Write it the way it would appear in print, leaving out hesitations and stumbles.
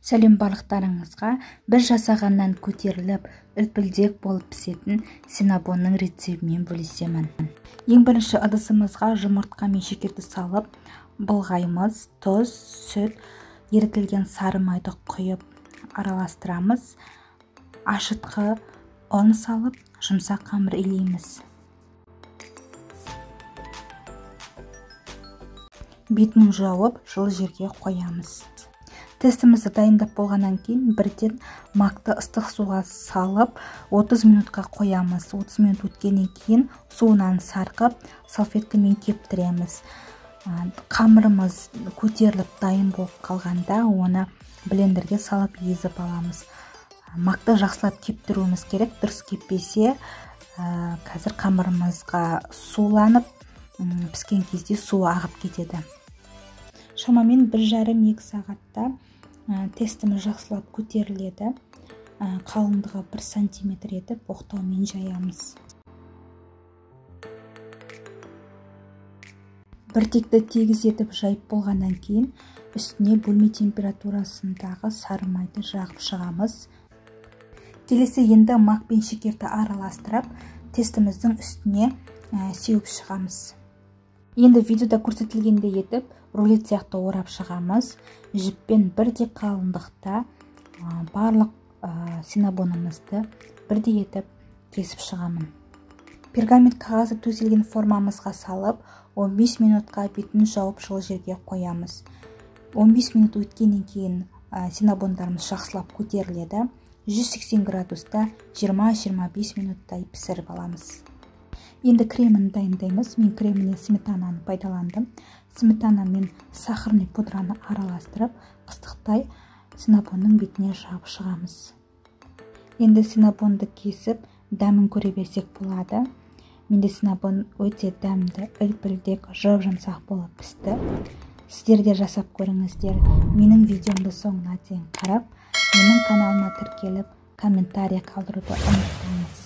Сәлем барлықтарыңызға. Біз жасағаннан көтеріліп, үлпілдек болып пісетін синабонның рецебімен бөлісемін. Ең бірінші ыдысымызға жұмыртқа мен шекерді салып, былғаймыз, тұз, сүт, ерітілген сары майды құйып араластырамыз. Ашытқы ұн салып, жұмсақ қамыр илейміз. Бетін жауып, жылы жерге қоямыз. Тестімізді дайындап болғаннан кейін бірден макты ыстық суға салып 30 минутқа қоямыз. 30 минут өткеннен кейін суынан сарқып, салфеткамен кептіреміз. Қамырымыз көтеріліп дайын болып қалғанда оны блендерге салып езіп аламыз. Макты жақсылап кептіруіміз керек. Дұрыс кеппесе, қазір қамырымызға суланып, піскен кезде суы ағып кетеді. Шамамен 1,5-2 сағатта тестіміз жақсылап көтеріледі. Қалыңдығы 1 сантиметр етіп оқтаумен жаямыз. Біртекті тегіз етіп жайып болғаннан кейін үстіне бөлме температурасындағы сары майды жағып шығамыз. Келесі енді мақ пен шекерді араластырып, тестіміздің үстіне сеуіп шығамыз. Енді видеода көрсетілгендей етіп, рулет сияқты орап шығамыз. Жіппен бірдей қалыңдықта барлық синабонымызды бірдей етіп кесіп шығамын. Пергамент қағазы төселген формамызға салып, 15 минутқа бетін жауып жылы жерге қоямыз. 15 минут өткеннен кейін синабондарымыз жақсылап көтеріледі. 180 градуста 20-25 минуттай пісіріп аламыз. Енді кремін дайындаймыз. Мен креміне сметананы пайдаландым. Сметана мен сахарный пудраны араластырып, қыстықтай синабонның бетіне жағып шығамыз. Енді синабонды кесіп, дәмін көре берсек болады. Менде синабон өте дәмді, үлпілдек, жұмсақ болып пісті. Сіздер де жасап көріңіздер. Менің видеомды соңына дейін қарап, менің каналыма тіркеліп, комментарий қалдыруды ұмытпаңыз.